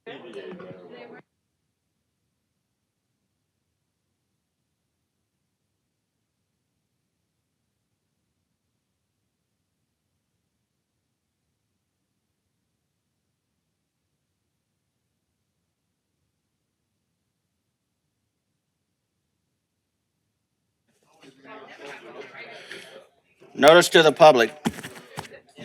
Notice to the public.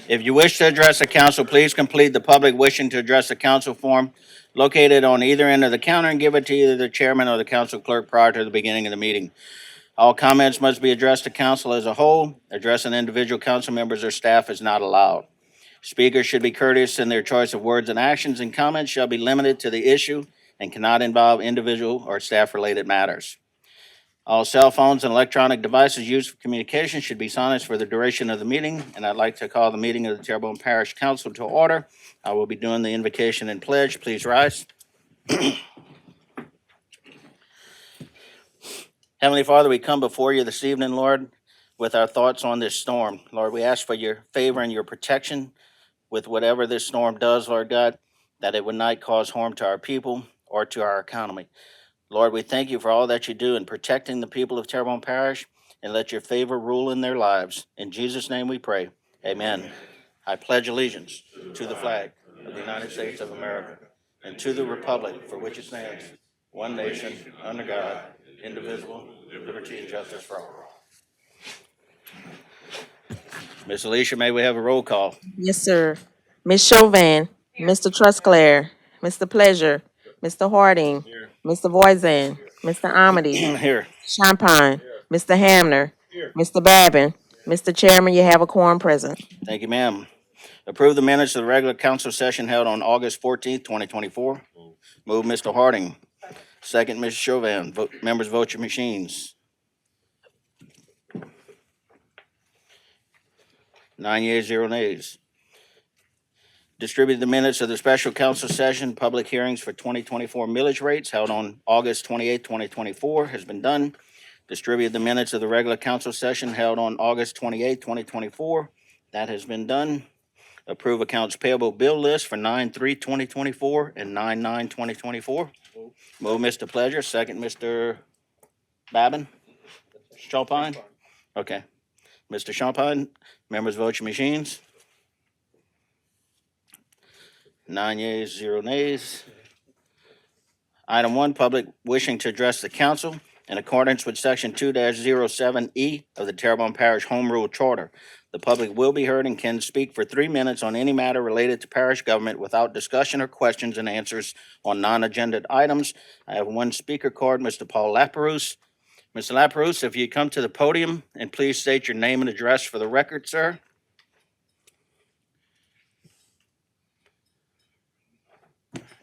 If you wish to address the council, please complete the public wishing to address the council form located on either end of the counter and give it to either the chairman or the council clerk prior to the beginning of the meeting. All comments must be addressed to council as a whole. Addressing individual council members or staff is not allowed. Speakers should be courteous in their choice of words and actions, and comments shall be limited to the issue and cannot involve individual or staff-related matters. All cell phones and electronic devices used for communication should be silenced for the duration of the meeting, and I'd like to call the meeting of the Terrebonne Parish Council to order. I will be doing the invocation and pledge. Please rise. Heavenly Father, we come before you this evening, Lord, with our thoughts on this storm. Lord, we ask for your favor and your protection with whatever this storm does, Lord God, that it would not cause harm to our people or to our economy. Lord, we thank you for all that you do in protecting the people of Terrebonne Parish, and let your favor rule in their lives. In Jesus' name we pray. Amen. I pledge allegiance to the flag of the United States of America and to the republic for which it stands, one nation, under God, indivisible, liberty and justice for all. Ms. Alicia, may we have a roll call? Yes, sir. Ms. Chauvin, Mr. Trusclair, Mr. Pleasure, Mr. Harding, Mr. Voisin, Mr. Amity, Here. Champagne, Mr. Hamner, Mr. Babin. Mr. Chairman, you have a quorum present. Thank you, ma'am. Approve the minutes of the regular council session held on August 14th, 2024. Move, Mr. Harding. Second, Ms. Chauvin. Members, vote your machines. 9 yeas, 0 nays. Distribute the minutes of the special council session, public hearings for 2024 millage rates held on August 28, 2024 has been done. Distribute the minutes of the regular council session held on August 28, 2024. That has been done. Approve accounts payable bill list for 9/3/2024 and 9/9/2024. Move, Mr. Pleasure. Second, Mr. Babin. Champagne? Okay. Mr. Champagne, members vote your machines. 9 yeas, 0 nays. Item 1, public wishing to address the council in accordance with section 2-07E of the Terrebonne Parish Home Rule Charter. The public will be heard and can speak for 3 minutes on any matter related to parish government without discussion or questions and answers on non-agenda items. I have 1 speaker card, Mr. Paul Laperouse. Mr. Laperouse, if you come to the podium and please state your name and address for the record, sir.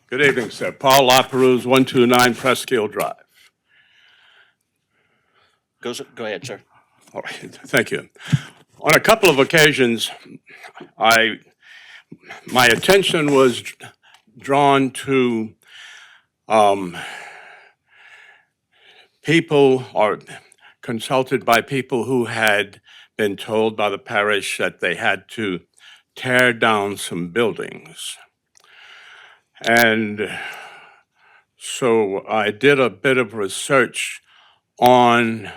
Good evening, sir. Paul Laperouse, 129 Presqu'île Drive. Go ahead, sir. All right, thank you. On a couple of occasions, my attention was drawn to people, or consulted by people who had been told by the parish that they had to tear down some buildings. And so I did a bit of research on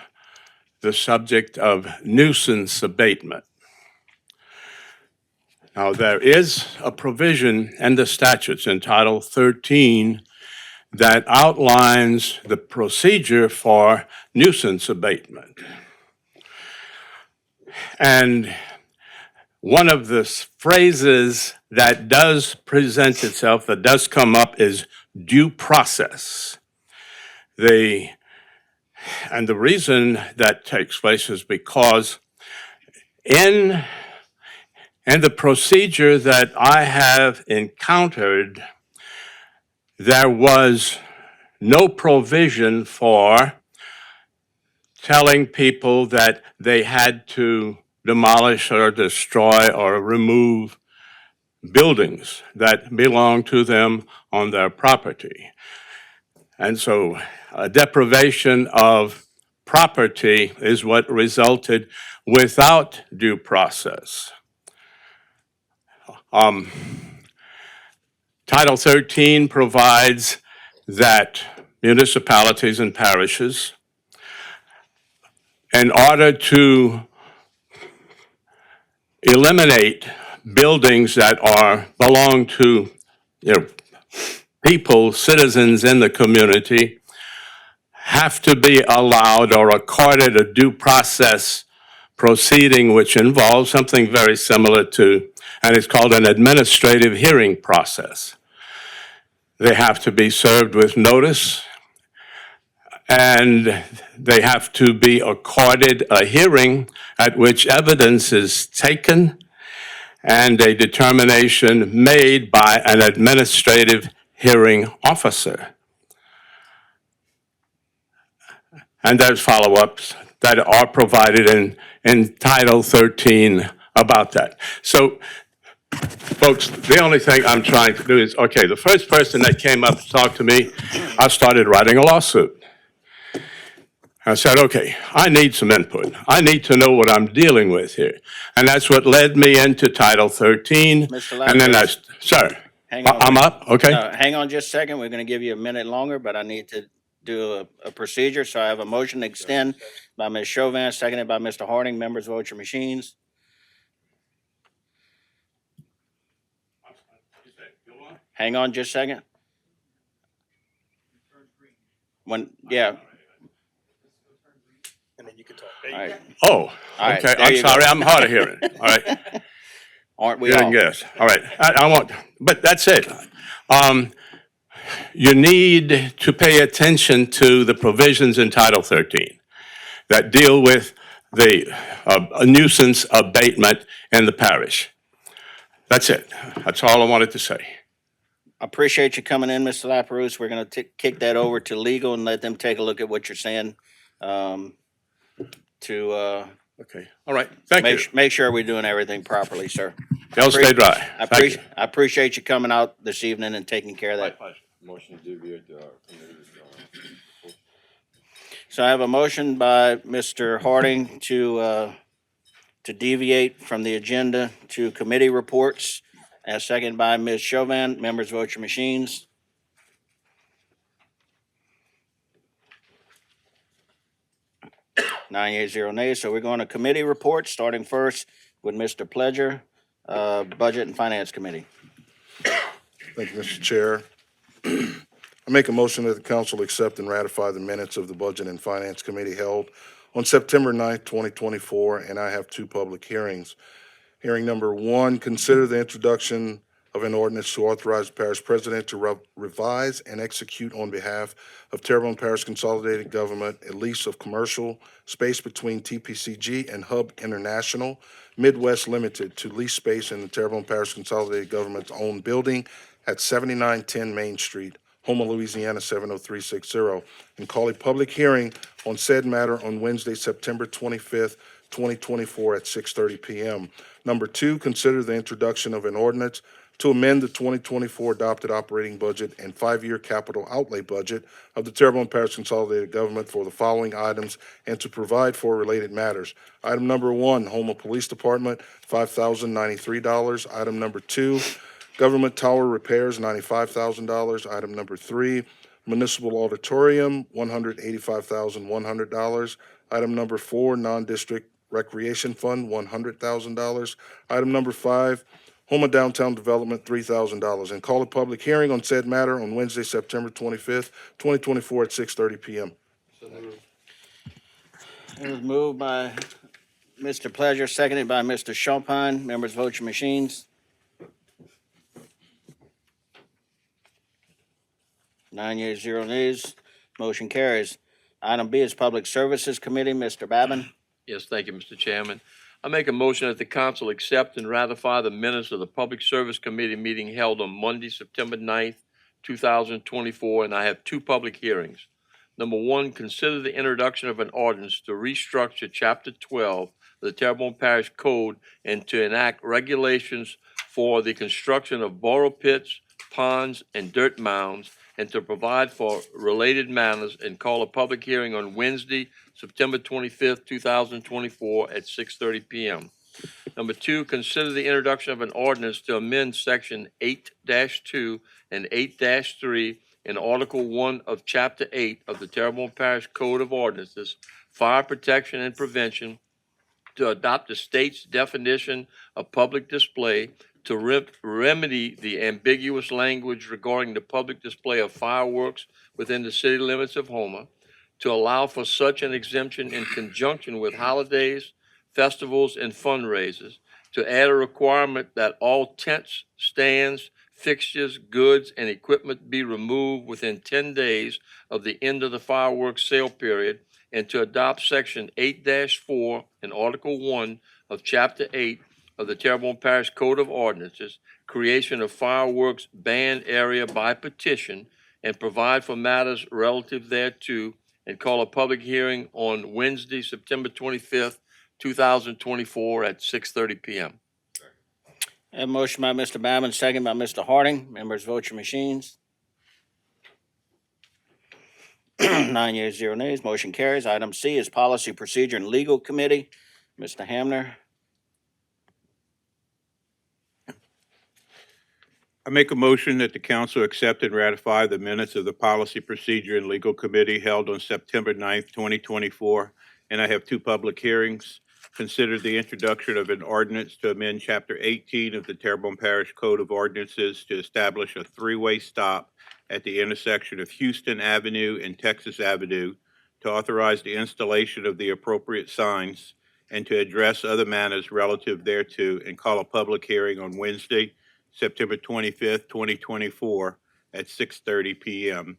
the subject of nuisance abatement. Now, there is a provision in the statutes in Title 13 that outlines the procedure for nuisance abatement. And one of the phrases that does present itself, that does come up, is due process. And the reason that takes place is because in the procedure that I have encountered, there was no provision for telling people that they had to demolish or destroy or remove buildings that belong to them on their property. And so a deprivation of property is what resulted without due Title 13 provides that municipalities and parishes, in order to eliminate buildings that belong to, people, citizens in the community, have to be allowed or accorded a due process proceeding which involves something very similar to, and it's called an administrative hearing process. They have to be served with notice, and they have to be accorded a hearing at which evidence is taken and a determination made by an administrative hearing officer. And there's follow-ups that are provided in Title 13 about that. So, folks, the only thing I'm trying to do is, okay, the first person that came up to talk to me, I started writing a lawsuit. I said, okay, I need some input. I need to know what I'm dealing with here. And that's what led me into Title 13. Mr. And then Lapkus, sir, hang on. I'm up, okay? Hang on just a second. We're going to give you a minute longer, but I need to do a procedure. So I have a motion to extend by Ms. Chauvin, seconded by Mr. Harding. Members, vote your machines. Hang on just a second. Yeah. And then you can talk. All right. Oh, All right, okay, there I'm you go. sorry, I'm hard of hearing. All right, Aren't we good all? and guess. All right, I want, but that's it. You need to pay attention to the provisions in Title 13 that deal with the nuisance abatement in the parish. That's it. That's all I wanted to say. I appreciate you coming in, Mr. Laprousse. We're going to kick that over to legal and let them take a look at what you're saying. Okay, all right, thank you. Make sure we're doing everything properly, sir. Y'all stay dry. Thank you. I appreciate you coming out this evening and taking care of that. Motion to deviate the committee is So I have a motion by Mr. Harding to deviate from the agenda to committee reports, and a second by Ms. Chauvin. Members, vote your machines. Nine yeas, zero nays. So we're going to committee reports, starting first with Mr. Pledger, Budget and Finance Committee. Thank you, Mr. Chair. I make a motion that the council accept and ratify the minutes of the Budget and Finance Committee held on September 9th, 2024, and I have two public hearings. Hearing number one, consider the introduction of an ordinance to authorize the parish president to revise and execute on behalf of Terrebonne Parish Consolidated Government a lease of commercial space between TPCG and Hub International Midwest Limited to lease space in the Terrebonne Parish Consolidated Government's own building at 7910 Main Street, Houma, Louisiana 70360, and call a public hearing on said matter on Wednesday, September 25th, 2024 at 6:30 p.m. Number two, consider the introduction of an ordinance to amend the 2024 adopted operating budget and five-year capital outlay budget of the Terrebonne Parish Consolidated Government for the following items and to provide for related matters. Item number one, Houma Police Department, $5,093. Item number two, Government Tower Repairs, $95,000. Item number three, Municipal Auditorium, $185,100. Item number four, Non-District Recreation Fund, $100,000. Item number five, Houma Downtown Development, $3,000. And call a public hearing on said matter on Wednesday, September 25th, 2024 at 6:30 p.m. It was moved by Mr. Pledger, seconded by Mr. Chauvin. Members, vote your machines. Nine yeas, zero nays. Motion carries. Item B is Public Services Committee. Mr. Babin. Yes, thank you, Mr. Chairman. I make a motion that the council accept and ratify the minutes of the Public Service Committee meeting held on Monday, September 9th, 2024, and I have two public hearings. Number one, consider the introduction of an ordinance to restructure Chapter 12 of the Terrebonne Parish Code and to enact regulations for the construction of borrow pits, ponds, and dirt mounds, and to provide for related matters, and call a public hearing on Wednesday, September 25th, 2024 at 6:30 p.m. Number two, consider the introduction of an ordinance to amend section 8-2 and 8-3 in Article 1 of Chapter 8 of the Terrebonne Parish Code of Ordinances, Fire Protection and Prevention, to adopt the state's definition of public display, to remedy the ambiguous language regarding the public display of fireworks within the city limits of Houma, to allow for such an exemption in conjunction with holidays, festivals, and fundraisers, to add a requirement that all tents, stands, fixtures, goods, and equipment be removed within 10 days of the end of the fireworks sale period, and to adopt section 8-4 in Article 1 of Chapter 8 of the Terrebonne Parish Code of Ordinances, creation of fireworks banned area by petition, and provide for matters relative thereto, and call a public hearing on Wednesday, September 25th, 2024 at 6:30 p.m. Have a motion by Mr. Baumann, second by Mr. Harding. Members, vote your machines. 9 yeas, 0 nays, motion carries. Item C is Policy, Procedure, and Legal Committee. Mr. Hamner. I make a motion that the council accept and ratify the minutes of the Policy, Procedure, and Legal Committee held on September 9th, 2024, and I have two public hearings. Consider the introduction of an ordinance to amend Chapter 18 of the Terrebonne Parish Code of Ordinances to establish a three-way stop at the intersection of Houston Avenue and Texas Avenue, to authorize the installation of the appropriate signs, and to address other matters relative thereto, and call a public hearing on Wednesday, September 25th, 2024 at 6:30 p.m.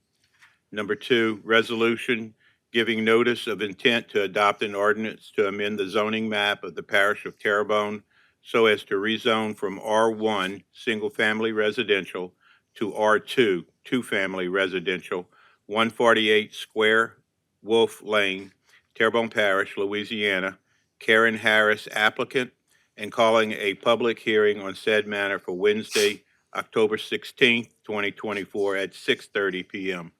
Number two, resolution giving notice of intent to adopt an ordinance to amend the zoning map of the parish of Terrebonne so as to rezone from R1, single-family residential, to R2, two-family residential, 148 Square Wolf Lane, Terrebonne Parish, Louisiana. Karen Harris, applicant, and calling a public hearing on said matter for Wednesday, October 16th, 2024 at 6:30 p.m.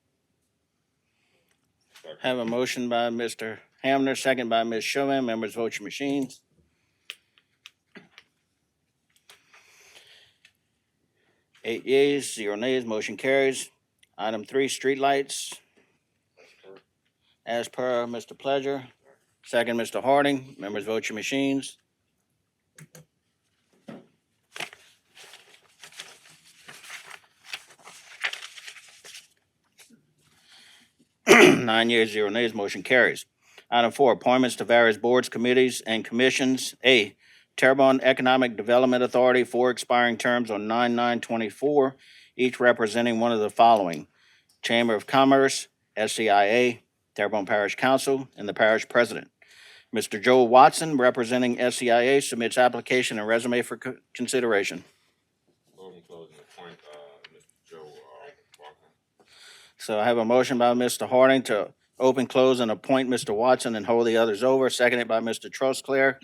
Have a motion by Mr. Hamner, second by Ms. Chauvin. Members, vote your machines. 8 yeas, 0 nays, motion carries. Item 3, streetlights. As per Mr. Pledger, second Mr. Harding. Members, vote your machines. 9 yeas, 0 nays, motion carries. Item 4, appointments to various boards, committees, and commissions. A, Terrebonne Economic Development Authority, 4 expiring terms on 9/9/24, each representing one of the following: Chamber of Commerce, SCIA, Terrebonne Parish Council, and the parish president. Mr. Joel Watson, representing SCIA, submits application and resume for consideration. So I have a motion by Mr. Harding to open, close, and appoint Mr. Watson and hold the others over, seconded by Mr. Trosclair.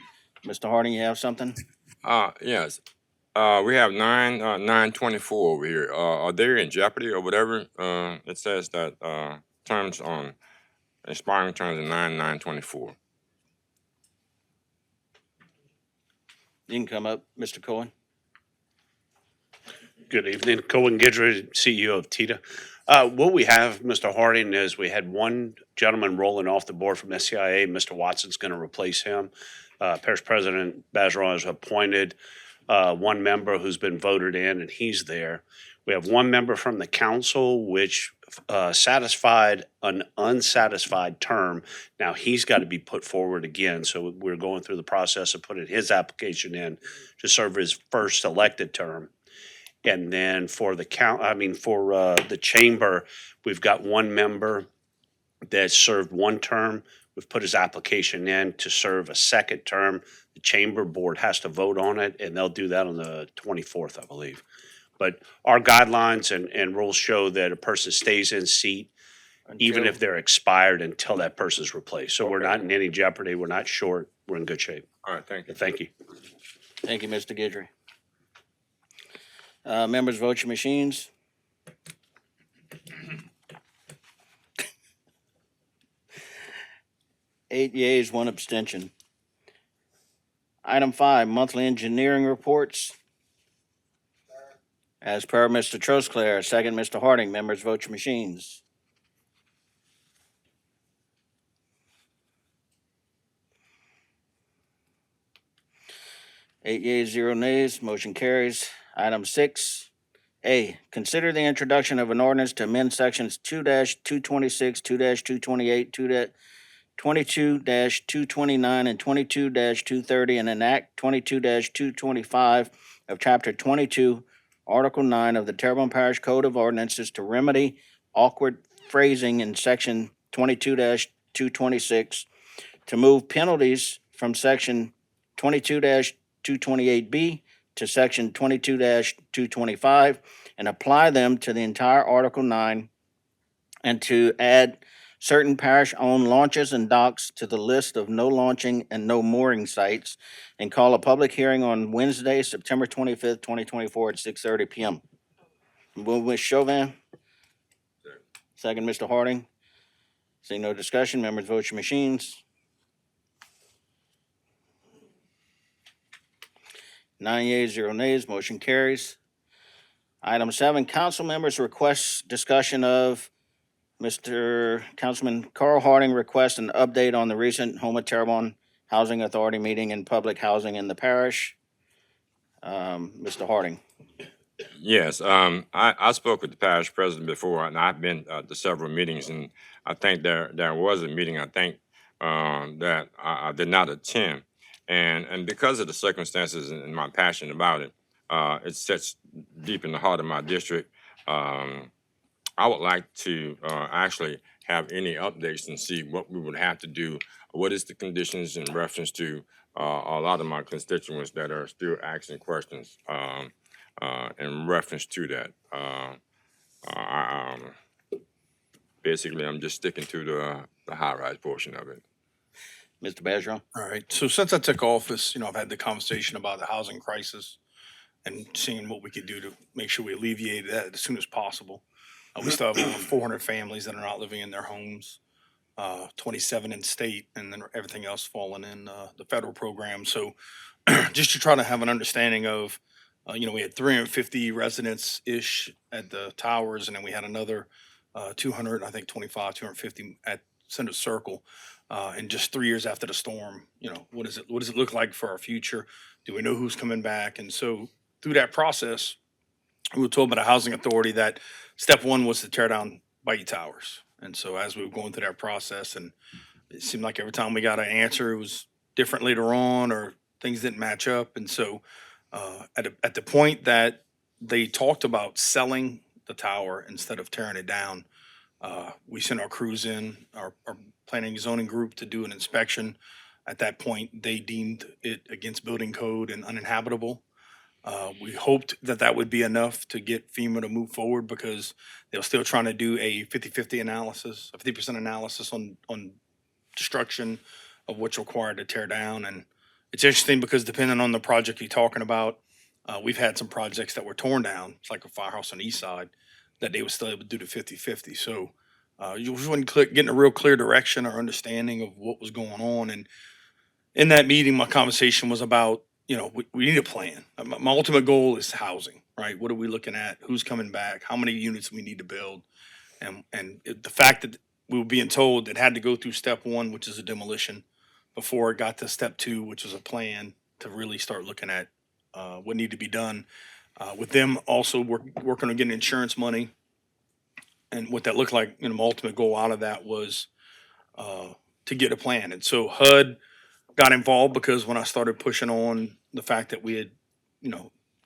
Mr. Harding, you have something? Yes. We have 9/24 over here. Are they in jeopardy or whatever? It says that terms on expiring terms of 9/9/24. You can come up, Mr. Cohen. Good evening, Cohen Gidry, CEO of TITA. What we have, Mr. Harding, is we had one gentleman rolling off the board from SCIA. Mr. Watson's going to replace him. Parish President Bazeron has appointed one member who's been voted in, and he's there. We have one member from the council, which satisfied an unsatisfied term. Now he's got to be put forward again. So we're going through the process of putting his application in to serve his first elected term. And then for the the chamber, we've got one member that served one term. We've put his application in to serve a second term. The chamber board has to vote on it, and they'll do that on the 24th, I believe. But our guidelines and rules show that a person stays in seat even if they're expired until that person's replaced. So we're not in any jeopardy. We're not short. We're in good shape. All right, thank you. Thank you. Thank you, Mr. Guidry. Members, vote your machines. 8 yeas, 1 abstention. Item 5, monthly engineering reports. As per Mr. Trosclair, second Mr. Harding. Members vote your machines. Eight yeas, 0 nays, motion carries. Item 6, A, consider the introduction of an ordinance to amend sections 2-226, 2-228, 22-229, and 22-230, and enact 22-225 of Chapter 22, Article 9 of the Terrebonne Parish Code of Ordinances to remedy awkward phrasing in Section 22-226, to move penalties from Section 22-228B to Section 22-225 and apply them to the entire Article 9, and to add certain parish-owned launches and docks to the list of no launching and no mooring sites, and call a public hearing on Wednesday, September 25th, 2024 at 6:30 PM. Move, Ms. Chauvin. Second, Mr. Harding. See no discussion, members vote your machines. 9 yeas, 0 nays, motion carries. Item 7, council members request discussion of Mr. Councilman Carl Harding requests an update on the recent Home of Terrebonne Housing Authority meeting in public housing in the parish. Mr. Harding. Yes, I spoke with the parish president before, and I've been to several meetings, and I think there was a meeting, I think, that I did not attend. And because of the circumstances and my passion about it, it sits deep in the heart of my district. I would like to actually have any updates and see what we would have to do. What is the conditions in reference to a lot of my constituents that are still asking questions in reference to that. Basically, I'm just sticking to the high-rise portion of it. Mr. Bergeron. All right. So since I took office, I've had the conversation about the housing crisis and seeing what we could do to make sure we alleviate that as soon as possible. We still have over 400 families that are not living in their homes, 27 in state, and then everything else falling in the federal program. So just to try to have an understanding of, we had 350 residents-ish at the towers, and then we had another 200, I think 25, 250 at Center Circle. And just 3 years after the storm, what does it look like for our future? Do we know who's coming back? And so through that process, we were told by the housing authority that step one was to tear down Bayou Towers. And so as we were going through that process, and it seemed like every time we got an answer, it was different later on, or things didn't match up. And so at the point that they talked about selling the tower instead of tearing it down, we sent our crews in, our planning and zoning group, to do an inspection. At that point, they deemed it against building code and uninhabitable. We hoped that would be enough to get FEMA to move forward, because they were still trying to do a 50-50 analysis, a 50% analysis on destruction of what's required to tear down. And it's interesting because depending on the project you're talking about, we've had some projects that were torn down. It's like a firehouse on the east side that they were still able to do the 50-50. So you just wasn't getting a real clear direction or understanding of what was going on. And in that meeting, my conversation was about, we need a plan. My ultimate goal is housing, right? What are we looking at? Who's coming back? How many units we need to build? And the fact that we were being told it had to go through step one, which is a demolition, before it got to step two, which was a plan to really start looking at what needed to be done. With them also working on getting insurance money, and what that looked like, my ultimate goal out of that was to get a plan. And so HUD got involved, because when I started pushing on the fact that we had,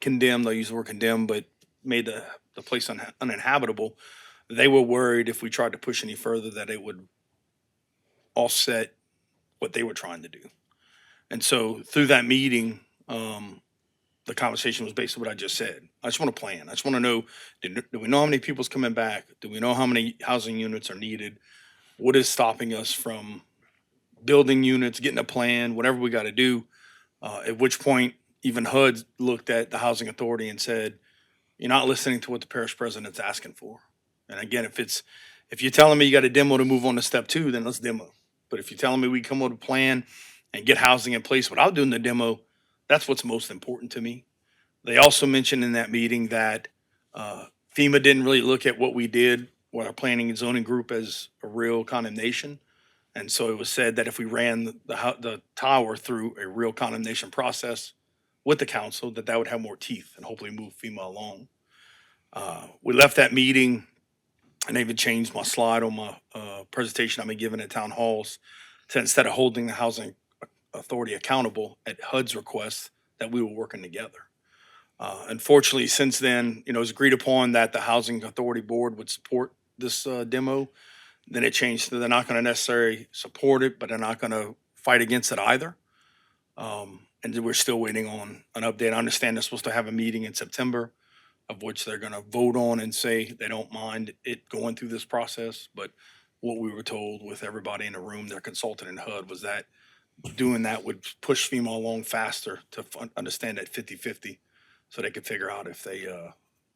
condemned, I use the word condemn, but made the place uninhabitable, they were worried if we tried to push any further that it would offset what they were trying to do. And so through that meeting, the conversation was basically what I just said. I just want a plan. I just want to know, do we know how many people's coming back? Do we know how many housing units are needed? What is stopping us from building units, getting a plan, whatever we got to do? At which point, even HUD looked at the housing authority and said, you're not listening to what the parish president's asking for. And again, if you're telling me you got a demo to move on to step two, then let's demo. But if you're telling me we come up with a plan and get housing in place without doing the demo, That's what's most important to me. They also mentioned in that meeting that FEMA didn't really look at what we did, what our planning and zoning group, as a real condemnation. And so it was said that if we ran the tower through a real condemnation process with the council, that would have more teeth and hopefully move FEMA along. We left that meeting, and I even changed my slide on my presentation I've been giving at town halls to, instead of holding the housing authority accountable at HUD's request, that we were working together. Unfortunately, since then, it was agreed upon that the Housing Authority Board would support this demo. Then it changed to they're not going to necessarily support it, but they're not going to fight against it either. And we're still waiting on an update. I understand they're supposed to have a meeting in September, of which they're going to vote on and say they don't mind it going through this process. But what we were told with everybody in the room, their consultant in HUD, was that doing that would push FEMA along faster to understand that 50-50, so they could figure out if they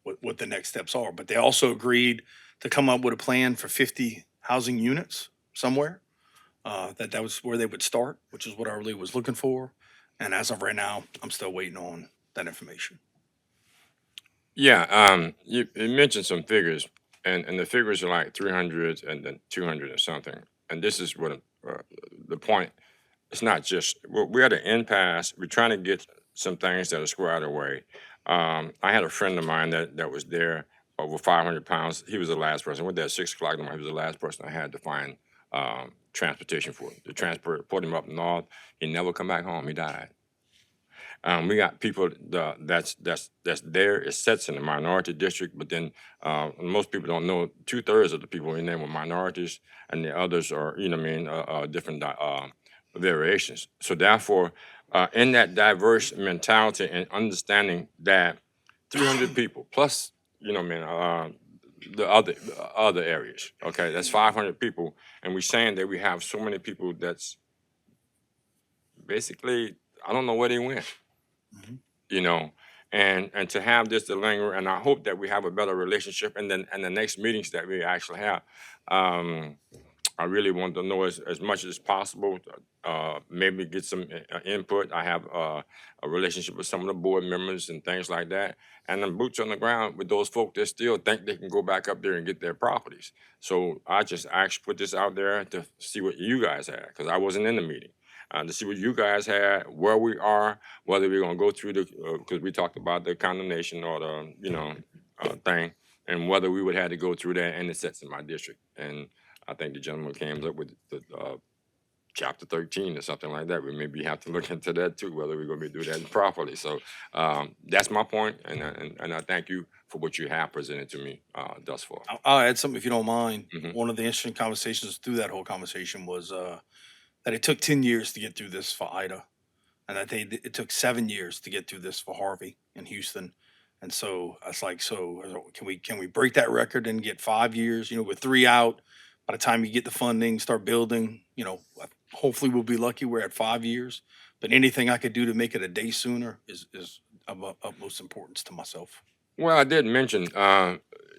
what the next steps are. But they also agreed to come up with a plan for 50 housing units somewhere. That was where they would start, which is what I really was looking for. And as of right now, I'm still waiting on that information. Yeah, you mentioned some figures, and the figures are like 300 and then 200 or something. And this is what the point. It's not just we're at an impasse. We're trying to get some things that are squared away. I had a friend of mine that was there, over 500 pounds. He was the last person. I went there at 6 o'clock in the morning. He was the last person I had to find transportation for. To transport him up north. He never come back home. He died. We got people that's there. It sets in the minority district, but then most people don't know 2/3 of the people in there were minorities, and the others are, different variations. So therefore, in that diverse mentality and understanding that 300 people plus, the other areas. Okay, that's 500 people, and we're saying that we have so many people that's basically I don't know where they went. And to have this to linger, and I hope that we have a better relationship, and then the next meetings that we actually have. I really want to know as much as possible. Maybe get some input. I have a relationship with some of the board members and things like that, and I'm boots on the ground with those folk that still think they can go back up there and get their properties. So I just put this out there to see what you guys had, because I wasn't in the meeting. To see what you guys had, where we are, whether we're gonna go through the, because we talked about the condemnation or the, thing, and whether we would have to go through that, and it sets in my district. And I think the gentleman came up with the chapter 13 or something like that. We maybe have to look into that too, whether we're gonna be doing that properly. So that's my point, and I thank you for what you have presented to me thus far. I'll add something if you don't mind. Mhm. One of the interesting conversations through that whole conversation was that it took 10 years to get through this for Ida, and that it took 7 years to get through this for Harvey in Houston. And so it's like, so can we break that record and get 5 years? With 3 out, by the time you get the funding, start building, hopefully we'll be lucky. We're at 5 years. But anything I could do to make it a day sooner is of utmost importance to myself. Well, I did mention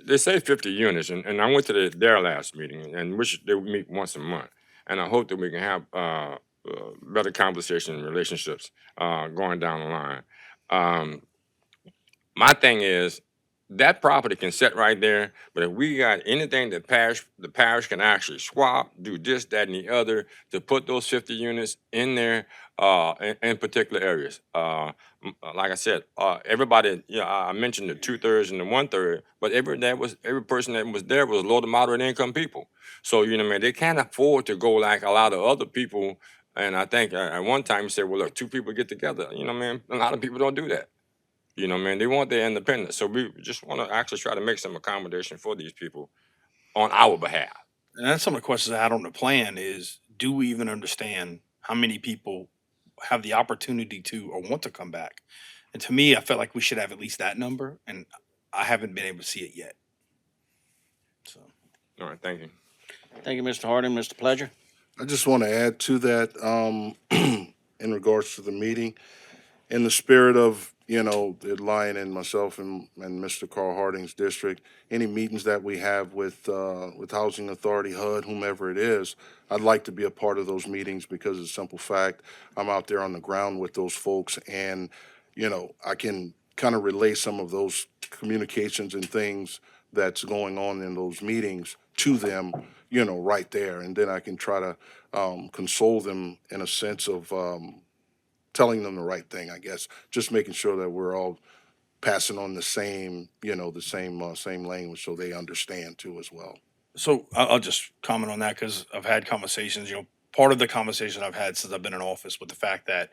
they say 50 units, and I went to their last meeting, and which they meet once a month, and I hope that we can have better conversation and relationships going down the line. My thing is that property can sit right there, but if we got anything that the parish can actually swap, do this, that, and the other to put those 50 units in there in particular areas. Like I said, everybody, I mentioned the 2/3 and the 1/3, but every person that was there was low to moderate income people. So they can't afford to go like a lot of other people. And I think at one time you said, well, look, 2 people get together. A lot of people don't do that. They want their independence. So we just want to actually try to make some accommodation for these people on our behalf. And that's some of the questions I had on the plan is, do we even understand how many people have the opportunity to or want to come back? And to me, I felt like we should have at least that number, and I haven't been able to see it yet. So, All right, thank you. Thank you, Mr. Harding. Mr. Pledger? I just want to add to that in regards to the meeting, in the spirit of you know, lying in myself and Mr. Carl Harding's district, any meetings that we have with Housing Authority, HUD, whomever it is, I'd like to be a part of those meetings because of the simple fact, I'm out there on the ground with those folks and, you know, I can kind of relay some of those communications and things that's going on in those meetings to them, you know, right there. And then I can try to console them in a sense of telling them the right thing, I guess. Just making sure that we're all passing on the same, you know, the same language so they understand too as well. So I'll just comment on that because I've had conversations, part of the conversation I've had since I've been in office with the fact that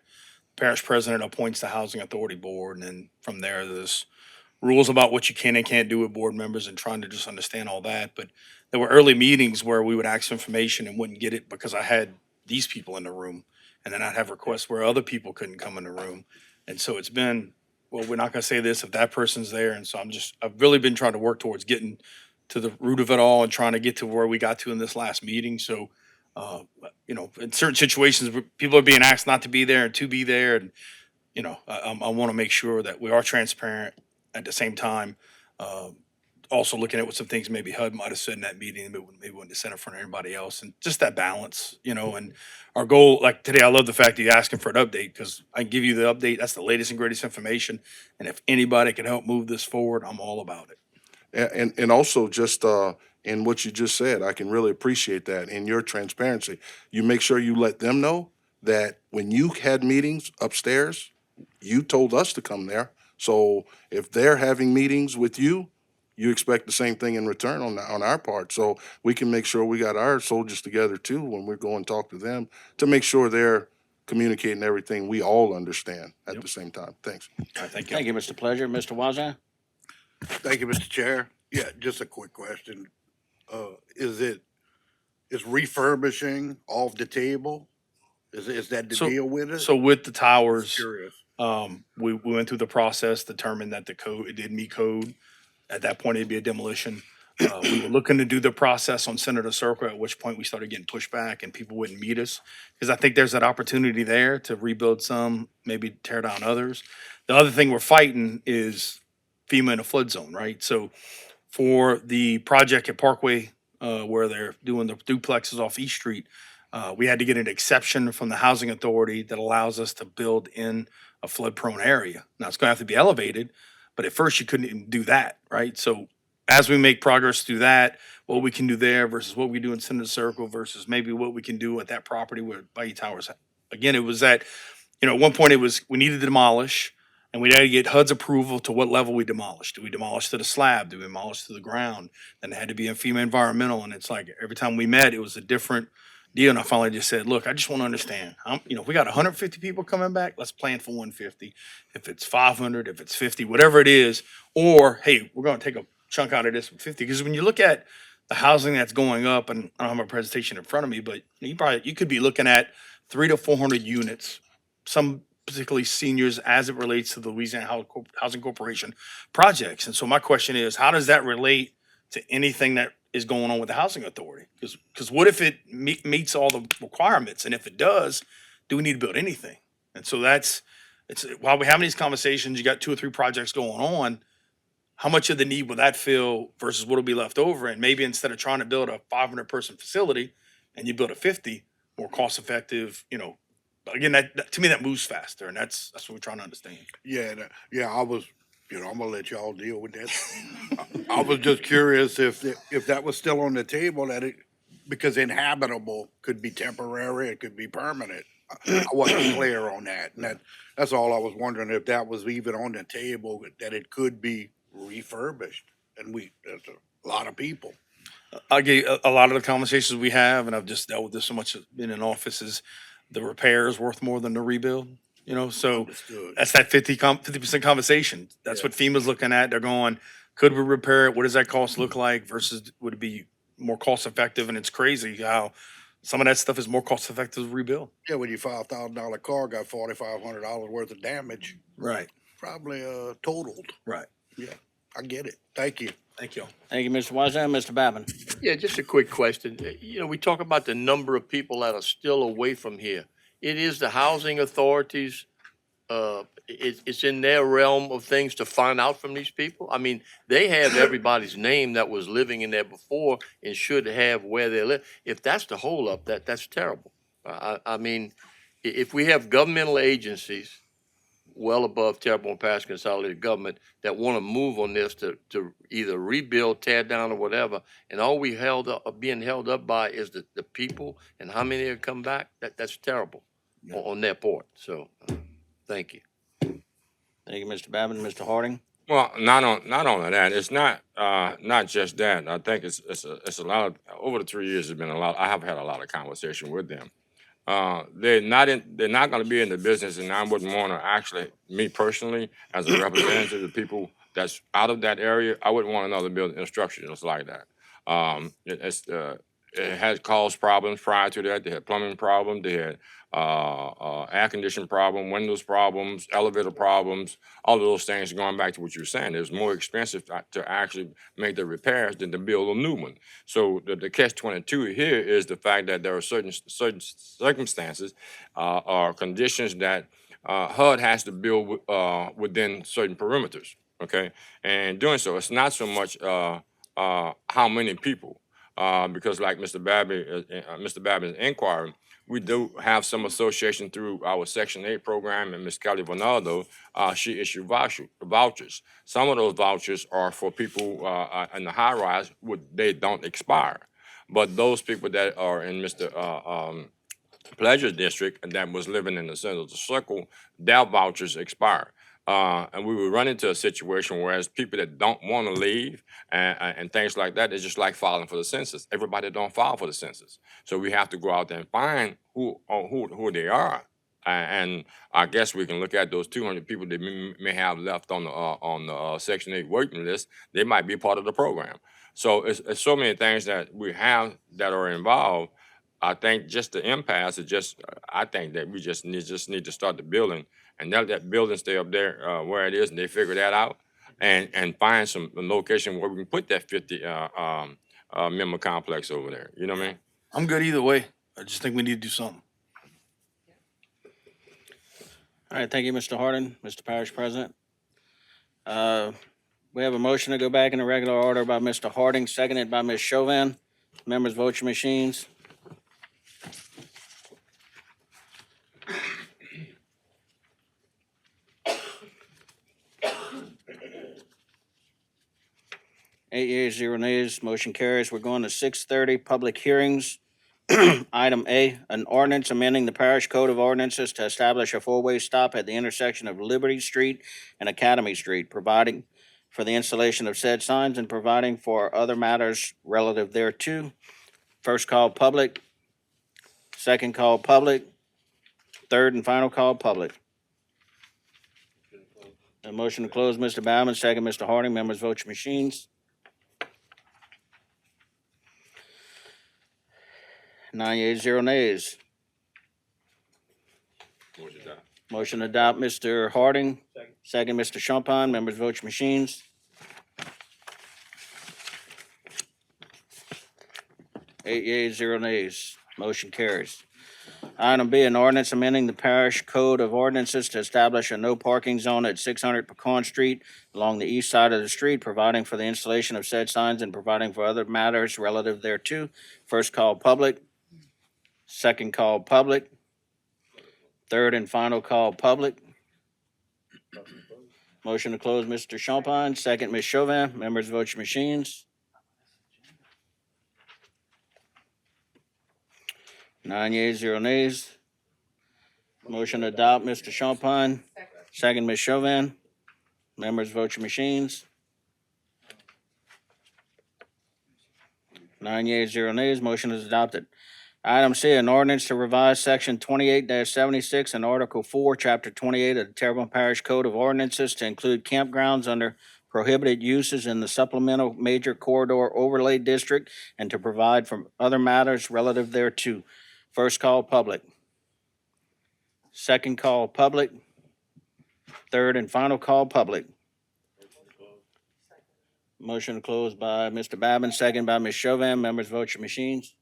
parish president appoints the housing authority board. And then from there's rules about what you can and can't do with board members and trying to just understand all that. But there were early meetings where we would ask for information and wouldn't get it because I had these people in the room. And then I'd have requests where other people couldn't come in the room. And so it's been, well, we're not going to say this if that person's there. And so I've really been trying to work towards getting to the root of it all and trying to get to where we got to in this last meeting. So, in certain situations, where people are being asked not to be there and to be there. And, I want to make sure that we are transparent at the same time. Also looking at what some things maybe HUD might have said in that meeting, maybe wouldn't have said in front of everybody else, and just that balance, and our goal, like today, I love the fact that you're asking for an update because I can give you the update. That's the latest and greatest information. And if anybody can help move this forward, I'm all about it. And also just in what you just said, I can really appreciate that in your transparency. You make sure you let them know that when you had meetings upstairs, you told us to come there. So if they're having meetings with you, you expect the same thing in return on our part. So we can make sure we got our soldiers together too when we go and talk to them to make sure they're communicating everything we all understand at the same time. Thanks. All right, thank you. Thank you, Mr. Pleasure. Mr. Wazan? Thank you, Mr. Chair. Yeah, just a quick question. Is refurbishing off the table? Is that the So- deal with it? So with the Just towers, curious. we went through the process, determined that it did meet code. At that point, it'd be a demolition. We were looking to do the process on Senator Circle, at which point we started getting pushback and people wouldn't meet us. Because I think there's that opportunity there to rebuild some, maybe tear down others. The other thing we're fighting is FEMA in a flood zone, right? So for the project at Parkway, where they're doing the duplexes off East Street, we had to get an exception from the housing authority that allows us to build in a flood prone area. Now it's gonna have to be elevated, but at first you couldn't even do that, right? So as we make progress through that, what we can do there versus what we do in Senator Circle versus maybe what we can do at that property where Bayou Towers. Again, it was that, at one point it was, we needed to demolish and we had to get HUD's approval to what level we demolished. Do we demolish to the slab? Do we demolish to the ground? Then it had to be in FEMA environmental. And it's like every time we met, it was a different deal. And I finally just said, look, I just want to understand. If we got 150 people coming back, let's plan for 150. If it's 500, if it's 50, whatever it is, or hey, we're going to take a chunk out of this 50. Because when you look at the housing that's going up, and I don't have a presentation in front of me, but you could be looking at 300 to 400 units, some particularly seniors as it relates to the Louisiana Housing Corporation projects. And so my question is, how does that relate to anything that is going on with the housing authority? Because what if it meets all the requirements? And if it does, do we need to build anything? And so while we're having these conversations, you got 2 or 3 projects going on. How much of the need will that fill versus what will be left over? And maybe instead of trying to build a 500 person facility and you build a 50, more cost effective, again, that to me, that moves faster. And that's what we're trying to understand. Yeah, I was, I'm gonna let y'all deal with that. I was just curious if that was still on the table, because inhabitable could be temporary, it could be permanent. I wasn't clear on that. And that's all I was wondering, if that was even on the table, that it could be refurbished. And there's a lot of people. I get a lot of the conversations we have, and I've just dealt with this so much being in office, is the repair is worth more than the rebuild. So Understood. that's that 50% conversation. That's Yeah. what FEMA's looking at. They're going, could we repair it? What does that cost look like versus would it be more cost effective? And it's crazy how some of that stuff is more cost effective to rebuild. Yeah, when your $5,000 car got $4,500 worth of damage, Right. probably totaled. Right. Yeah, I get it. Thank you. Thank you. Thank you, Mr. Wazan. Mr. Babin? Yeah, just a quick question. We talk about the number of people that are still away from here. It is the housing authority's it's in their realm of things to find out from these people? I mean, they have everybody's name that was living in there before and should have where they live. If that's the holdup, that's terrible. I mean, if we have governmental agencies well above Terrebonne Parish Consolidated Government that want to move on this to either rebuild, tear down, or whatever, and all we being held up by is the people and how many have come back, that's terrible on their part. So, thank you. Thank you, Mr. Babbitt. Mr. Harding? Well, not only that, it's not just that. I think it's a lot of, over the 3 years, it's been a lot. I have had a lot of conversation with them. They're not going to be in the business, and I wouldn't want to actually, me personally, as a representative of the people that's out of that area, I wouldn't want another building and structure just like that. It has caused problems prior to that. They had plumbing problems. They had air conditioning problem, windows problems, elevator problems, all of those things. Going back to what you were saying, it was more expensive to actually make the repairs than to build a new one. So the catch-22 here is the fact that there are certain circumstances or conditions that HUD has to build within certain perimeters. Okay, and doing so, it's not so much how many people, because like Mr. Babbitt is inquiring, we do have some association through our Section 8 program, and Ms. Kelly Bernardo, she issued vouchers. Some of those vouchers are for people in the high rise, they don't expire. But those people that are in Mr. Pleasure District and that was living in the center of the circle, their vouchers expire. And we would run into a situation whereas people that don't want to leave and things like that, it's just like filing for the census. Everybody don't file for the census. So we have to go out there and find who they are. And I guess we can look at those 200 people that may have left on the Section 8 waiting list. They might be part of the program. So it's so many things that we have that are involved. I think just the impasse is just, I think that we just need to start the building and let that building stay up there where it is, and they figure that out and find some location where we can put that 50 member complex over there. You know what I mean? I'm good either way. I just think we need to do something. All right, thank you, Mr. Harding. Mr. Parish President. We have a motion to go back in the regular order by Mr. Harding, seconded by Ms. Chauvin. Members, vote your machines. Eight yeas, 0 nays, motion carries. We're going to 6:30, public hearings. Item A, an ordinance amending the parish code of ordinances to establish a four-way stop at the intersection of Liberty Street and Academy Street, providing for the installation of said signs and providing for other matters relative thereto. First call public, second call public, third and final call public. A motion to close, Mr. Baumann, second, Mr. Harding. Members, vote your machines. 9 yeas, 0 nays. Motion to adopt, Mr. Harding. Second, Mr. Champagne. Members, vote your machines. 8 yeas, 0 nays. Motion carries. Item B, an ordinance amending the parish code of ordinances to establish a no parking zone at 600 Pecan Street along the east side of the street, providing for the installation of said signs and providing for other matters relative thereto. First call public, second call public, third and final call public. Motion to close, Mr. Champagne. Second, Ms. Chauvin. Members, vote your machines. 9 yeas, 0 nays. Motion to adopt, Mr. Champagne. Second, Ms. Chauvin. Members, vote your machines. 9 yeas, 0 nays. Motion is adopted. Item C, an ordinance to revise section 28-76 and Article 4, Chapter 28 of the Terrebonne Parish Code of Ordinances to include campgrounds under prohibited uses in the supplemental major corridor overlay district and to provide for other matters relative thereto. First call public. Second call public. Third and final call public. Motion to close by Mr. Babin, second by Ms. Chauvin. Members, vote your machines.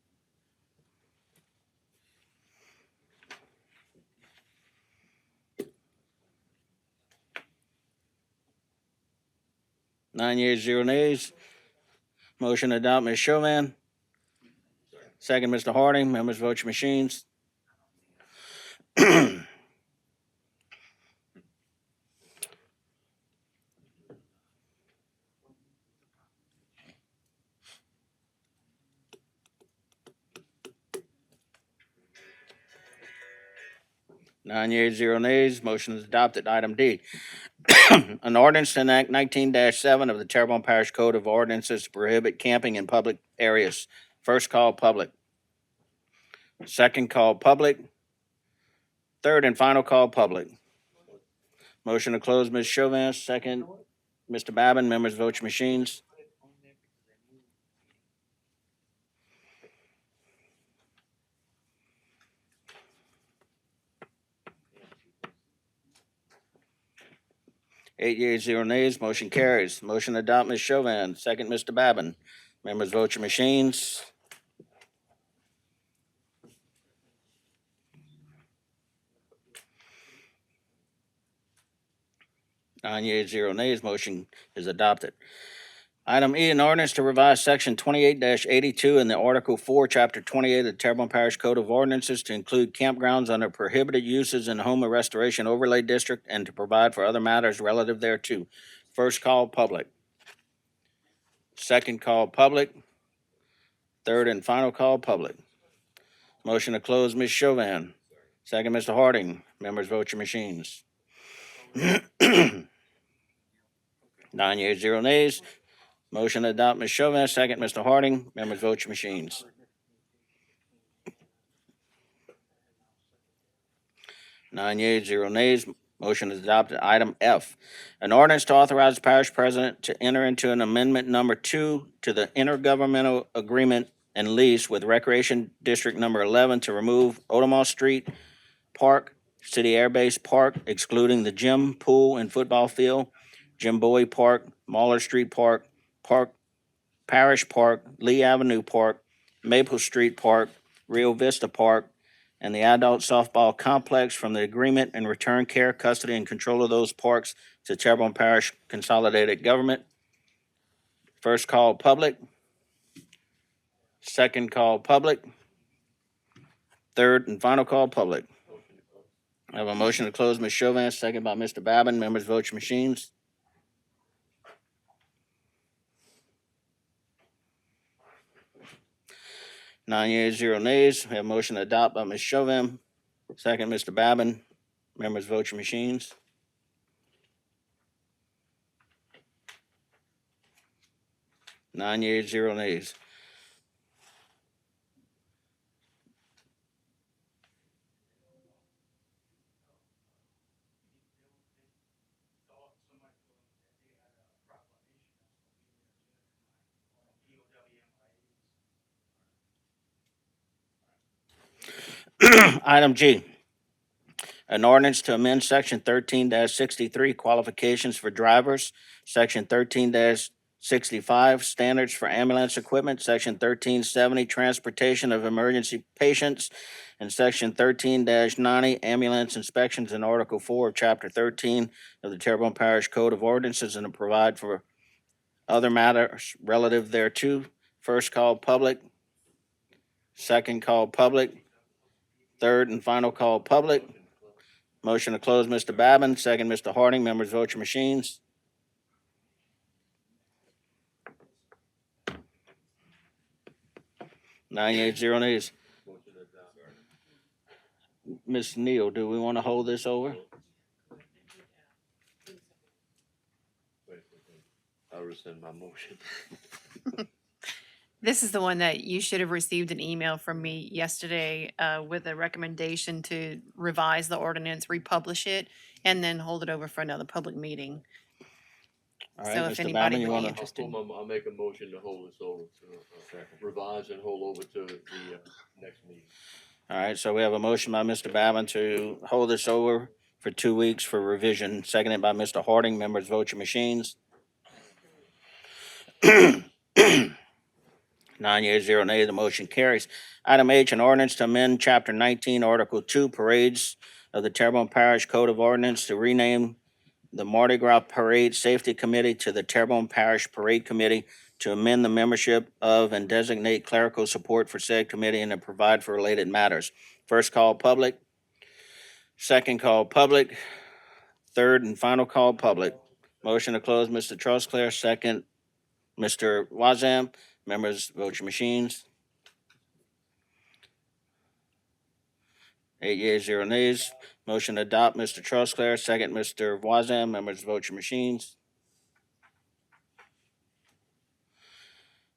9 yeas, 0 nays. Motion to adopt, Ms. Chauvin. Second, Mr. Harding. Members vote your machines. 9 yeas, 0 nays. Motion is adopted. Item D. An ordinance to enact 19-7 of the Terrebonne Parish Code of Ordinances to prohibit camping in public areas. First call, public. Second call, public. Third and final call, public. Motion to close, Ms. Chauvin. Second, Mr. Babin. Members vote your machines. 8 yeas, 0 nays. Motion carries. Motion to adopt, Ms. Chauvin. Second, Mr. Babin. Members vote your machines. 9 yeas, 0 nays. Motion is adopted. Item E, an ordinance to revise section 28-82 in the Article 4, Chapter 28 of the Terrebonne Parish Code of Ordinances to include campgrounds under prohibited uses in the Home Restoration Overlay District and to provide for other matters relative thereto. First call, public. Second call, public. Third and final call, public. Motion to close, Ms. Chauvin. Second, Mr. Harding. Members vote your machines. 9 yeas, 0 nays. Motion to adopt, Ms. Chauvin. Second, Mr. Harding. Members vote your machines. 9 yeas, 0 nays. Motion is adopted. Item F, an ordinance to authorize the parish president to enter into an amendment number 2 to the intergovernmental agreement and lease with Recreation District Number 11 to remove Odomar Street Park, City Air Base Park, excluding the gym, pool, and football field, Jim Bowie Park, Mahler Street Park, Parish Park, Lee Avenue Park, Maple Street Park, Rio Vista Park, and the adult softball complex from the agreement and return care, custody, and control of those parks to Terrebonne Parish Consolidated Government. First call, public. Second call, public. Third and final call, public. I have a motion to close, Ms. Chauvin, second by Mr. Babin. Members vote your machines. 9 yeas, 0 nays. We have a motion to adopt by Ms. Chauvin. Second, Mr. Babin. Members vote your machines. 9 yeas, 0 nays. Item G, an ordinance to amend section 13-63 qualifications for drivers, section 13-65 standards for ambulance equipment, section 1370 transportation of emergency patients, and section 13-90 ambulance inspections in Article 4 of Chapter 13 of the Terrebonne Parish Code of Ordinances and to provide for other matters relative thereto. First call, public. Second call, public. Third and final call, public. Motion to close, Mr. Babin. Second, Mr. Harding. Members vote your machines. 9 yeas, 0 nays. Ms. Neal, do we want to hold this over? I'll rescind my motion. This is the one that you should have received an email from me yesterday with a recommendation to revise the ordinance, republish it, and then hold it over for another public meeting. All right, So if Mr. anybody Babin, you would be want to? interested. I'll make a motion to hold this over to, revise and hold over to the next meeting. All right, so we have a motion by Mr. Babin to hold this over for 2 weeks for revision, seconded by Mr. Harding. Members vote your machines. 9 yeas, 0 nays. The motion carries. Item H, an ordinance to amend Chapter 19, Article 2, parades of the Terrebonne Parish Code of Ordinance to rename the Mardi Gras Parade Safety Committee to the Terrebonne Parish Parade Committee to amend the membership of and designate clerical support for said committee and to provide for related matters. First call public, second call public, third and final call public. Motion to close, Mr. Trosclair, second, Mr. Wazam. Members, vote your machines. 8 yeas, 0 nays. Motion to adopt, Mr. Trosclair, second, Mr. Wazam. Members, vote your machines.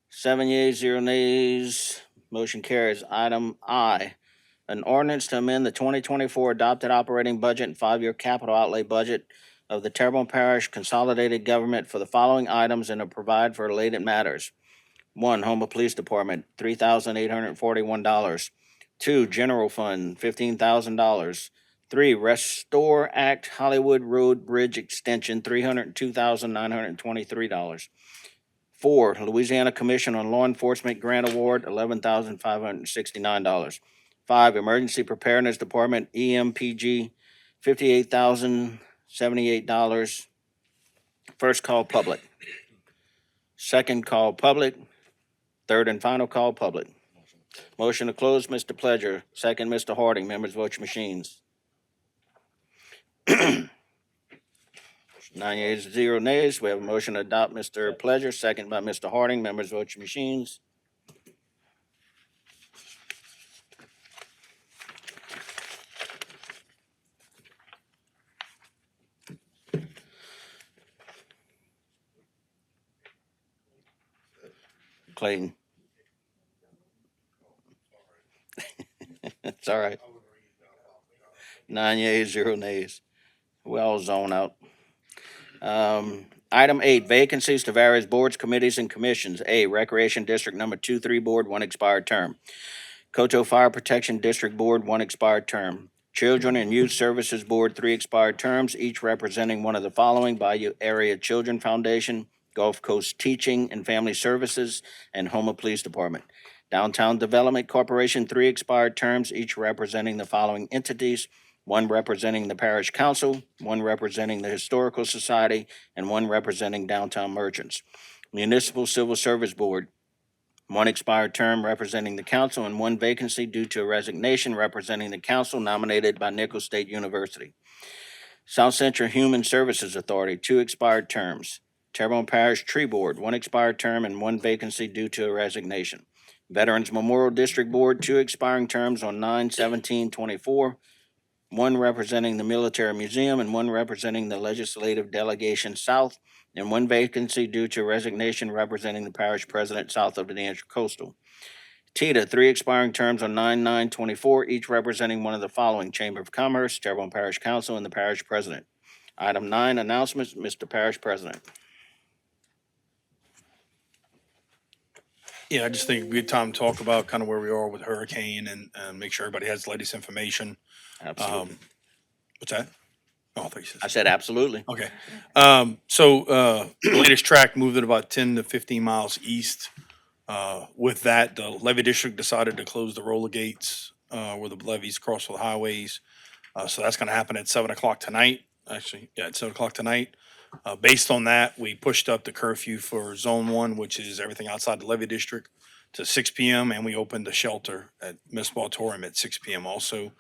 7 yeas, 0 nays. Motion carries. Item I, an ordinance to amend the 2024 adopted operating budget and 5-year capital outlay budget of the Terrebonne Parish Consolidated Government for the following items and to provide for related matters. 1, Houma Police Department, $3,841. 2, General Fund, $15,000. 3, Restore Act Hollywood Road Bridge Extension, $302,923. 4, Louisiana Commission on Law Enforcement Grant Award, $11,569. 5, Emergency Preparedness Department, EMPG, $58,078. First call public. Second call public. Third and final call public. Motion to close, Mr. Pledger. Second, Mr. Harding. Members, vote your machines. 9 yeas, 0 nays. We have a motion to adopt Mr. Pledger, second by Mr. Harding. Members, vote your machines. Clayton. It's all right. 9 yeas, 0 nays. We all zone out. Item 8, vacancies to various boards, committees, and commissions. A, Recreation District Number 2-3 Board, 1 expired term. Coteau Fire Protection District Board, 1 expired term. Children and Youth Services Board, 3 expired terms, each representing one of the following: Bayou Area Children Foundation, Gulf Coast Teaching and Family Services, and Houma Police Department. Downtown Development Corporation, 3 expired terms, each representing the following entities: 1 representing the Parish Council, 1 representing the Historical Society, and 1 representing Downtown Merchants. Municipal Civil Service Board, 1 expired term representing the council and 1 vacancy due to a resignation representing the council nominated by Nicholls State University. South Central Human Services Authority, 2 expired terms. Terrebonne Parish Tree Board, 1 expired term and 1 vacancy due to a resignation. Veterans Memorial District Board, 2 expiring terms on 9/17/24, 1 representing the Military Museum and 1 representing the Legislative Delegation South, and 1 vacancy due to resignation representing the parish president south of the Intracoastal. TITA, 3 expiring terms on 9/9/24, each representing one of the following: Chamber of Commerce, Terrebonne Parish Council, and the parish president. Item 9, announcements. Mr. Parish President. Yeah, I just think a good time to talk about kind of where we are with hurricane and make sure everybody has the latest information. Absolutely. What's that? Oh, I thought you said. I said absolutely. Okay. The latest track moved it about 10 to 15 miles east. With that, the levee district decided to close the roller gates where the levees cross the highways. So that's going to happen at 7 o'clock tonight. Actually, yeah, at 7 o'clock tonight. Based on that, we pushed up the curfew for Zone 1, which is everything outside the levee district, to 6 p.m. And we opened the shelter at Municipal Auditorium at 6 p.m. also.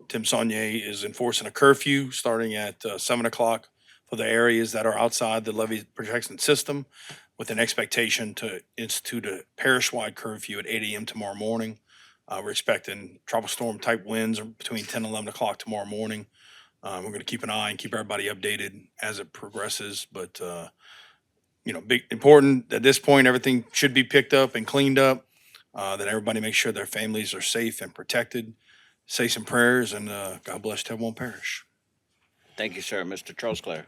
Tim Saunier is enforcing a curfew starting at 7 o'clock for the areas that are outside the levee protection system, with an expectation to institute a parish-wide curfew at 8 a.m. tomorrow morning. We're expecting tropical storm type winds between 10 and 11 o'clock tomorrow morning. We're going to keep an eye and keep everybody updated as it progresses. But, important at this point, everything should be picked up and cleaned up, that everybody makes sure their families are safe and protected. Say some prayers, and God bless Terrebonne Parish. Thank you, sir. Mr. Trosclair.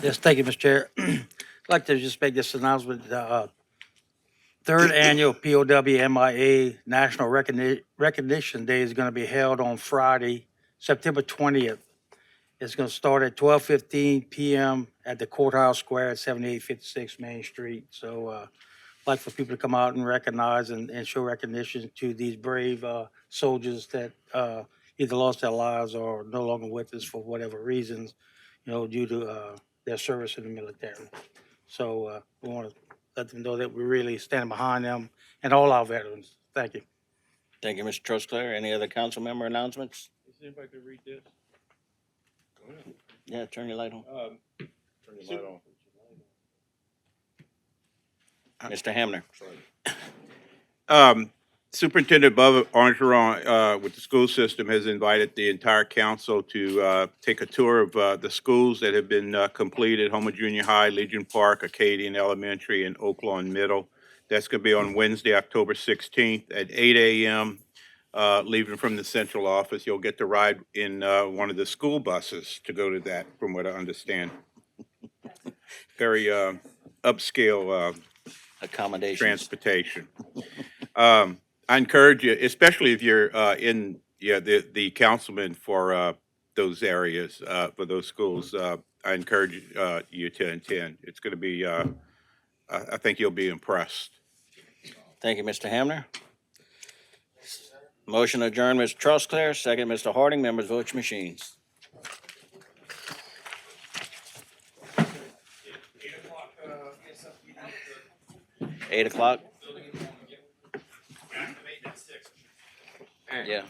Yes, thank you, Mr. Chair. I'd like to just make this announcement. Third annual POW MIA National Recognition Day is going to be held on Friday, September 20th. It's going to start at 12:15 p.m. at the Courthouse Square at 7856 Main Street. So I'd like for people to come out and recognize and show recognition to these brave soldiers that either lost their lives or are no longer with us for whatever reasons. due to their service in the military. So we want to let them know that we really stand behind them and all our veterans. Thank you. Thank you, Mr. Trustclair. Any other council member announcements? Is anybody gonna read this? Yeah, turn your light on. Turn your light on. Mr. Hamner. Superintendent Bubba Orgeron, with the school system, has invited the entire council to take a tour of the schools that have been completed: Homer Junior High, Legion Park, Acadian Elementary, and Oak Lawn Middle. That's going to be on Wednesday, October 16th at 8 a.m. Leaving from the central office. You'll get to ride in one of the school buses to go to that, from what I understand. Very upscale Accommodations. transportation. I encourage you, especially if you're in the councilman for those areas, for those schools. I encourage you to attend. It's going to be. I think you'll be impressed. Thank you, Mr. Hamner. Motion adjourned, Mr. Trustclair. Second, Mr. Harding. Members, vote your machines. 8 o'clock? Yeah.